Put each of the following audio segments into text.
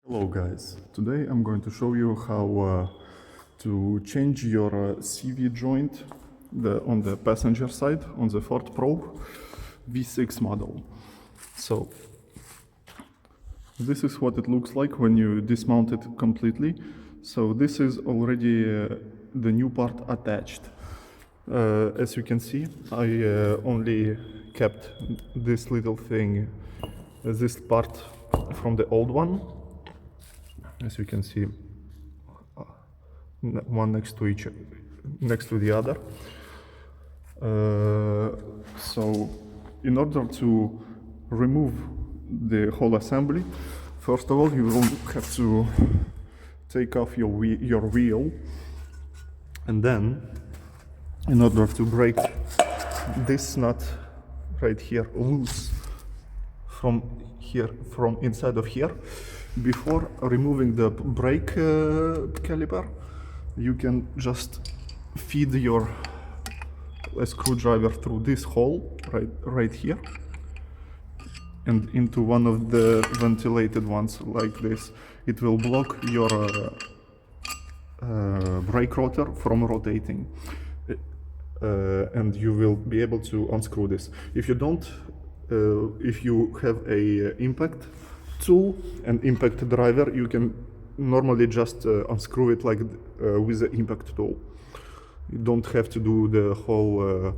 Hello guys, today I'm going to show you how to change your CV joint on the passenger side on the Ford Probe V6 model. So this is what it looks like when you dismount it completely. So this is already the new part attached. As you can see, I only kept this little thing, this part from the old one. As you can see, one next to the other. So in order to remove the whole assembly, first of all you will have to take off your wheel, and then in order to break this nut right here loose from inside of here, before removing the brake caliper, you can just feed your screwdriver through this hole right here and into one of the ventilated ones like this. It will block your brake rotor from rotating, and you will be able to unscrew this. If you don't, if you have a impact tool and impact driver, you can normally just unscrew it like with the impact tool. You don't have to do the whole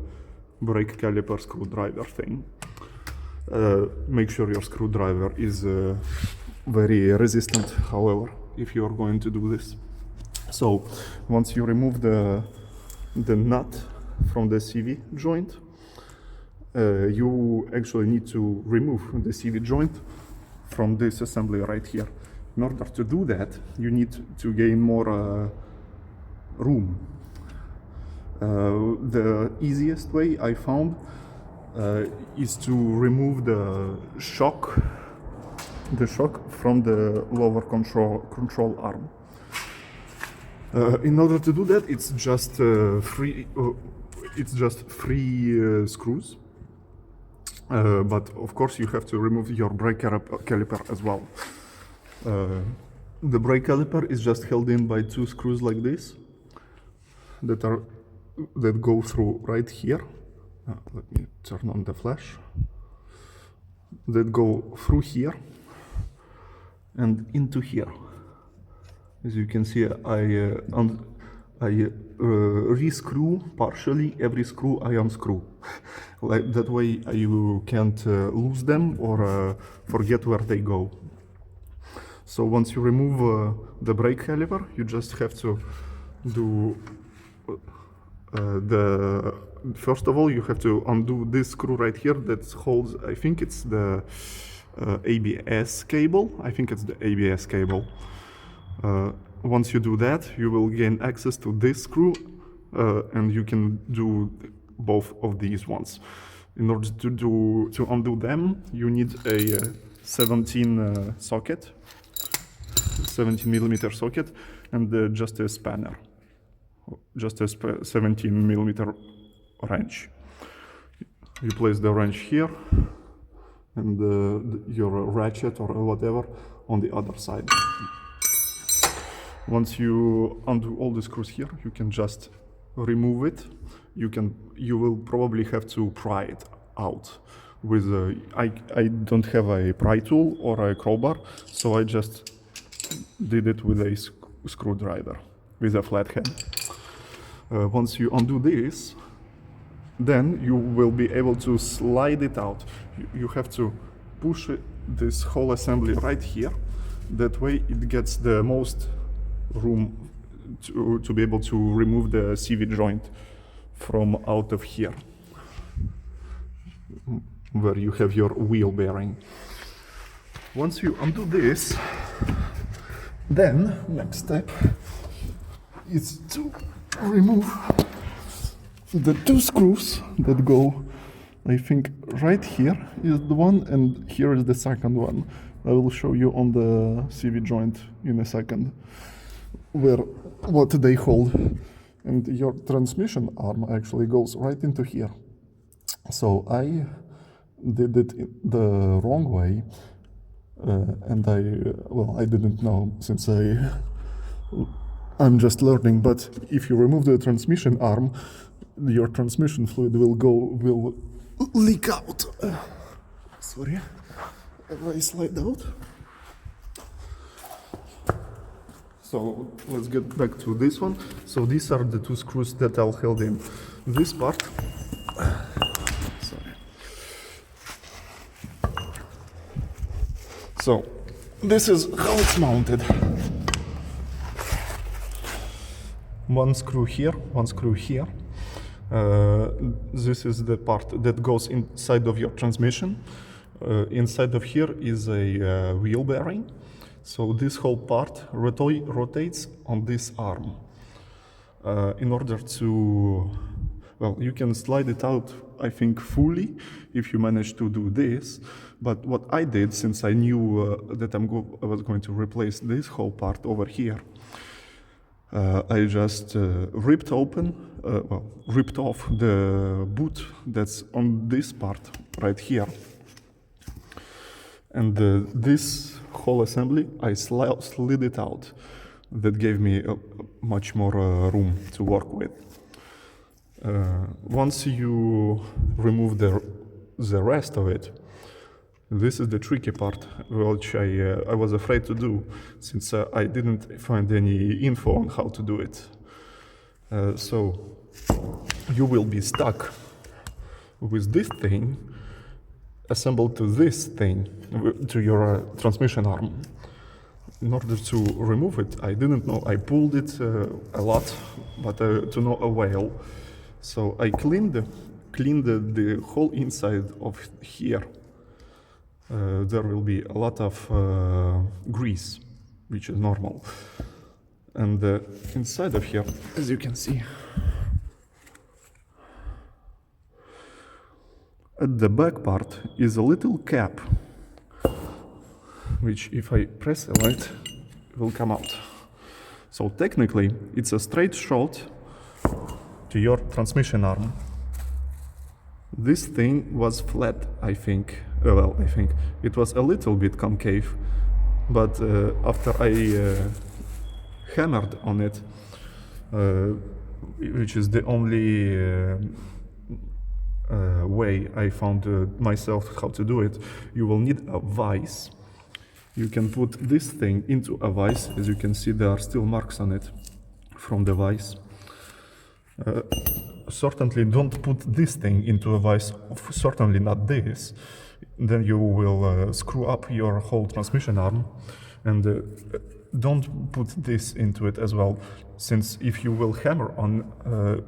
brake caliper screwdriver thing. Make sure your screwdriver is very resistant, however, if you are going to do this. So once you remove the nut from the CV joint, you actually need to remove the CV joint from this assembly right here. In order to do that, you need to gain more room. The easiest way I found is to remove the shock from the lower control arm. In order to do that, it's just three screws. But of course you have to remove your brake caliper as well. The brake caliper is just held in by two screws like this that go through right here. Let me turn on the flash. That go through here and into here. As you can see, I rescrew partially every screw I unscrew. Like that way you can't lose them or forget where they go. So once you remove the brake caliper, you just have to do first of all you have to undo this screw right here that holds, I think it's the ABS cable. I think it's the ABS cable. Once you do that, you will gain access to this screw, and you can do both of these ones. In order to undo them, you need a 17 millimeter socket, and just a spanner, just a 17 millimeter wrench. You place the wrench here, and your ratchet or whatever on the other side. Once you undo all the screws here, you can just remove it. You will probably have to pry it out with I don't have a pry tool or a crowbar, so I just did it with a screwdriver with a flathead. Once you undo this, then you will be able to slide it out. You have to push this whole assembly right here. That way it gets the most room to be able to remove the CV joint from out of here, where you have your wheel bearing. Once you undo this, then next step is to remove the two screws that go, I think right here is the one and here is the second one. I will show you on the CV joint in a second what they hold. And your transmission arm actually goes right into here. So I did it the wrong way. and I didn't know since I'm just learning. But if you remove the transmission arm, your transmission fluid will leak out. Sorry, if I slide out. So let's get back to this one. So these are the two screws that I'll hold in this part. Sorry. So this is how it's mounted. One screw here, one screw here. This is the part that goes inside of your transmission. Inside of here is a wheel bearing. So this whole part rotates on this arm. In order to, well, you can slide it out, I think, fully if you manage to do this. But what I did, since I knew that I was going to replace this whole part over here, I just ripped off the boot that's on this part right here. And this whole assembly, I slid it out. That gave me much more room to work with. Once you remove the rest of it, this is the tricky part, which I was afraid to do, since I didn't find any info on how to do it. So you will be stuck with this thing assembled to this thing, to your transmission arm. In order to remove it, I didn't know. I pulled it a lot, but to no avail. So I cleaned the whole inside of here. There will be a lot of grease, which is normal. And inside of here, as you can see, at the back part is a little cap, which if I press a light, will come out. So technically, it's a straight shot to your transmission arm. This thing was flat, I think. I think it was a little bit concave, but after I hammered on it, which is the only way I found myself how to do it, you will need a vise. You can put this thing into a vise. As you can see, there are still marks on it from the vise. Certainly don't put this thing into a vise, certainly not this. Then you will screw up your whole transmission arm. And don't put this into it as well, since if you will hammer on,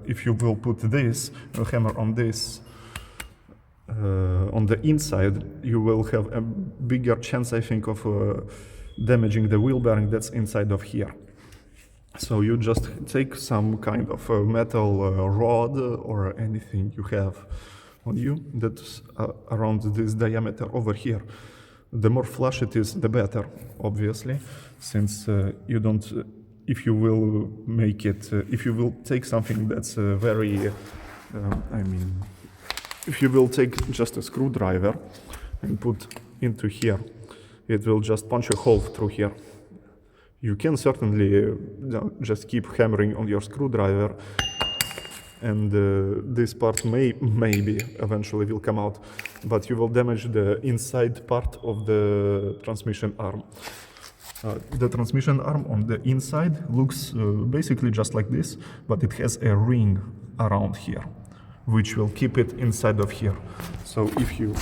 if you will put this, hammer on this, on the inside, you will have a bigger chance, I think, of damaging the wheel bearing that's inside of here. So you just take some kind of metal rod or anything you have on you that's around this diameter over here. The more flush it is, the better, obviously, since you don't, if you will make it, if you will take something that's very, if you will take just a screwdriver and put into here, it will just punch a hole through here. You can certainly just keep hammering on your screwdriver, and this part maybe eventually will come out, but you will damage the inside part of the transmission arm. The transmission arm on the inside looks basically just like this, but it has a ring around here, which will keep it inside of here. So if you,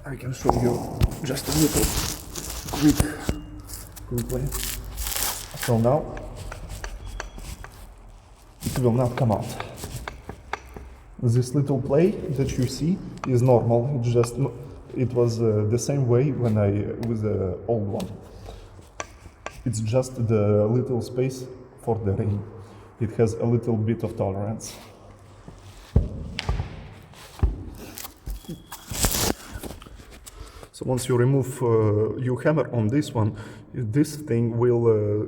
I can show you just a little quick way. So now it will not come out. This little play that you see is normal. It was the same way when with the old one. It's just the little space for the ring. It has a little bit of tolerance. So once you remove, you hammer on this one, this thing will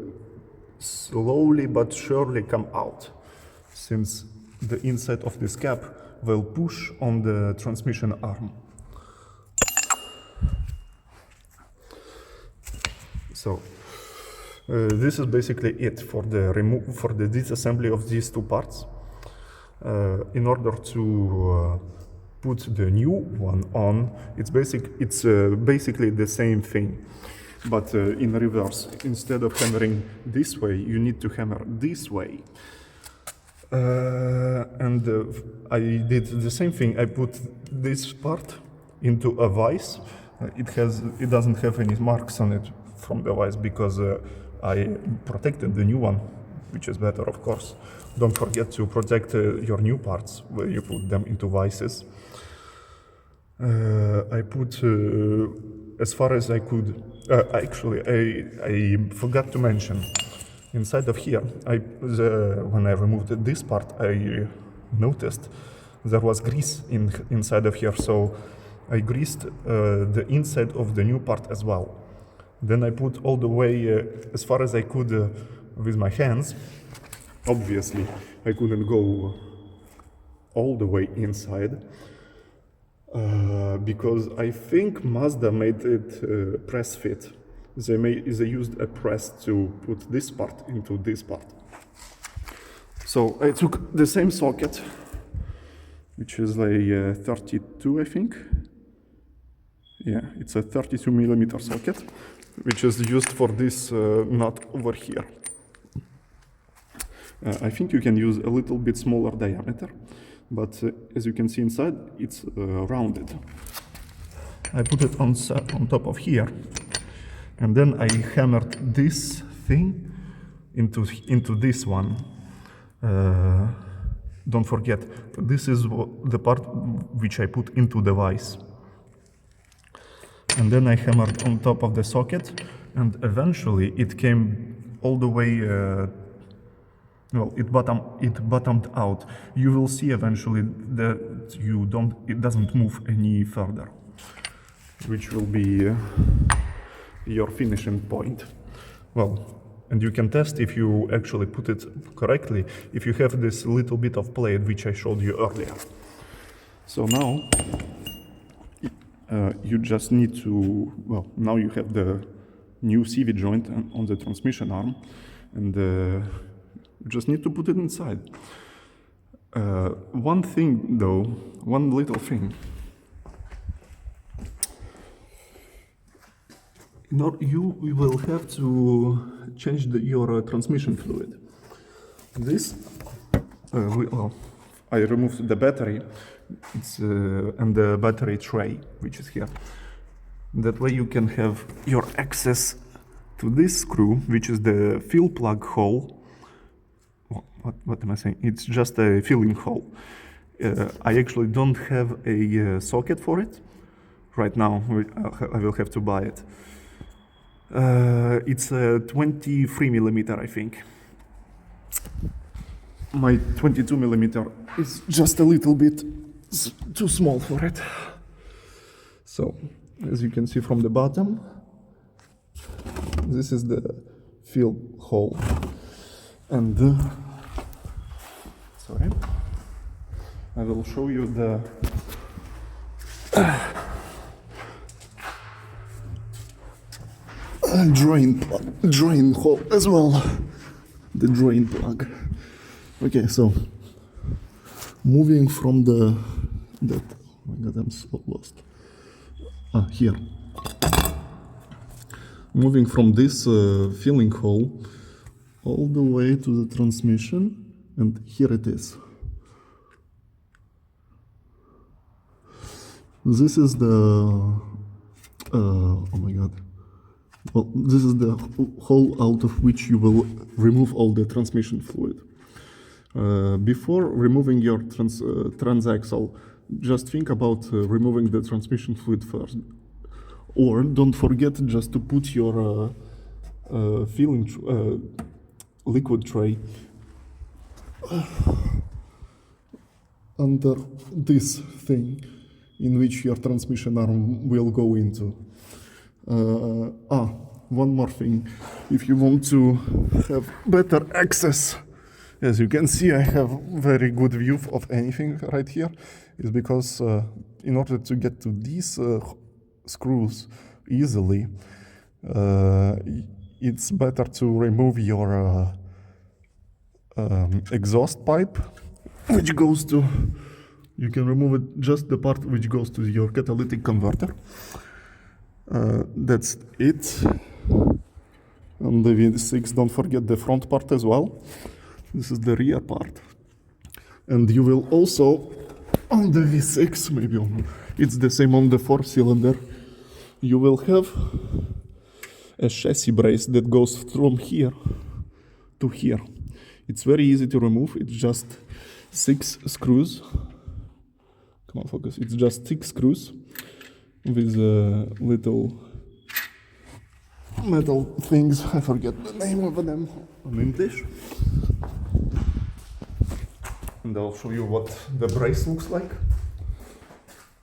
slowly but surely come out, since the inside of this cap will push on the transmission arm. So this is basically it for the disassembly of these two parts. In order to put the new one on, it's basically the same thing, but in reverse. Instead of hammering this way, you need to hammer this way. I did the same thing. I put this part into a vise. It doesn't have any marks on it from the vise because I protected the new one, which is better, of course. Don't forget to protect your new parts where you put them into vices. I put as far as I could. Actually, I forgot to mention. Inside of here, when I removed this part, I noticed there was grease inside of here, so I greased the inside of the new part as well. Then I put all the way as far as I could with my hands. Obviously, I couldn't go all the way inside because I think Mazda made it press fit. They used a press to put this part into this part. So I took the same socket, which is a 32, I think. Yeah, it's a 32 millimeter socket, which is used for this nut over here. I think you can use a little bit smaller diameter, but as you can see inside, it's rounded. I put it on top of here. And then I hammered this thing into this one. Don't forget, this is the part which I put into the vise. And then I hammered on top of the socket, and eventually it came all the way. It bottomed out. You will see eventually that it doesn't move any further, which will be your finishing point. Well, and you can test if you actually put it correctly, if you have this little bit of plate which I showed you earlier. So now you just need to, now you have the new CV joint on the transmission arm, and you just need to put it inside. One little thing. You will have to change your transmission fluid. This, I removed the battery and the battery tray, which is here. That way you can have your access to this screw, which is the fill plug hole. What am I saying? It's just a filling hole. I actually don't have a socket for it right now. I will have to buy it. It's a 23 millimeter, I think. My 22 millimeter is just a little bit too small for it. So, as you can see from the bottom, this is the fill hole. And sorry, I will show you the drain hole as well. The drain plug. Okay, so moving from oh my god, I'm so lost. Here. Moving from this filling hole all the way to the transmission, and here it is. This is the oh my god. Well, this is the hole out of which you will remove all the transmission fluid. Before removing your transaxle, just think about removing the transmission fluid first. Or don't forget just to put your liquid tray under this thing in which your transmission arm will go into. One more thing. If you want to have better access, as you can see, I have very good view of anything right here, is because in order to get to these screws easily, it's better to remove your exhaust pipe, which goes to, you can remove it, just the part which goes to your catalytic converter. That's it. On the V6, don't forget the front part as well. This is the rear part. And you will also, on the V6, maybe it's the same on the 4-cylinder, you will have a chassis brace that goes from here to here. It's very easy to remove. It's just 6 screws. Come on, focus. It's just 6 screws with little metal things. I forget the name of them in English. And I'll show you what the brace looks like.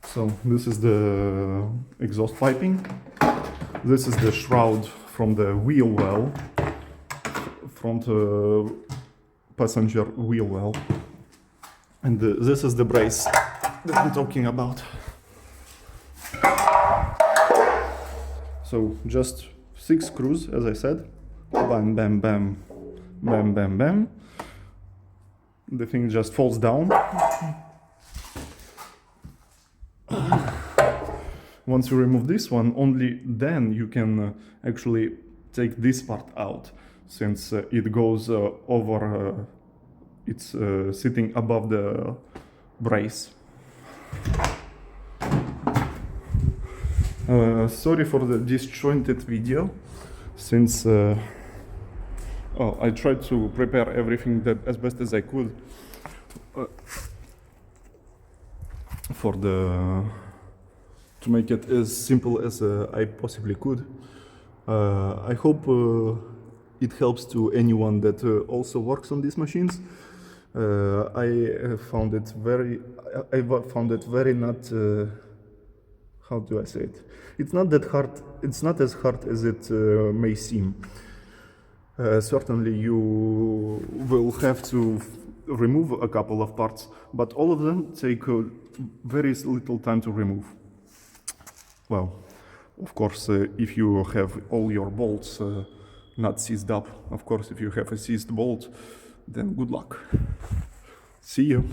So this is the exhaust piping. This is the shroud from the wheel well, front passenger wheel well. And this is the brace that I'm talking about. So just 6 screws, as I said. Bam, bam, bam, bam, bam, bam. The thing just falls down. Once you remove this one, only then you can actually take this part out, since it goes over, it's sitting above the brace. Sorry for the disjointed video, since I tried to prepare everything as best as I could to make it as simple as I possibly could. I hope it helps to anyone that also works on these machines. I found it very not, how do I say it? It's not that hard. It's not as hard as it may seem. Certainly you will have to remove a couple of parts, but all of them take very little time to remove. Well, of course, if you have all your bolts not seized up. Of course, if you have a seized bolt, then good luck. See you.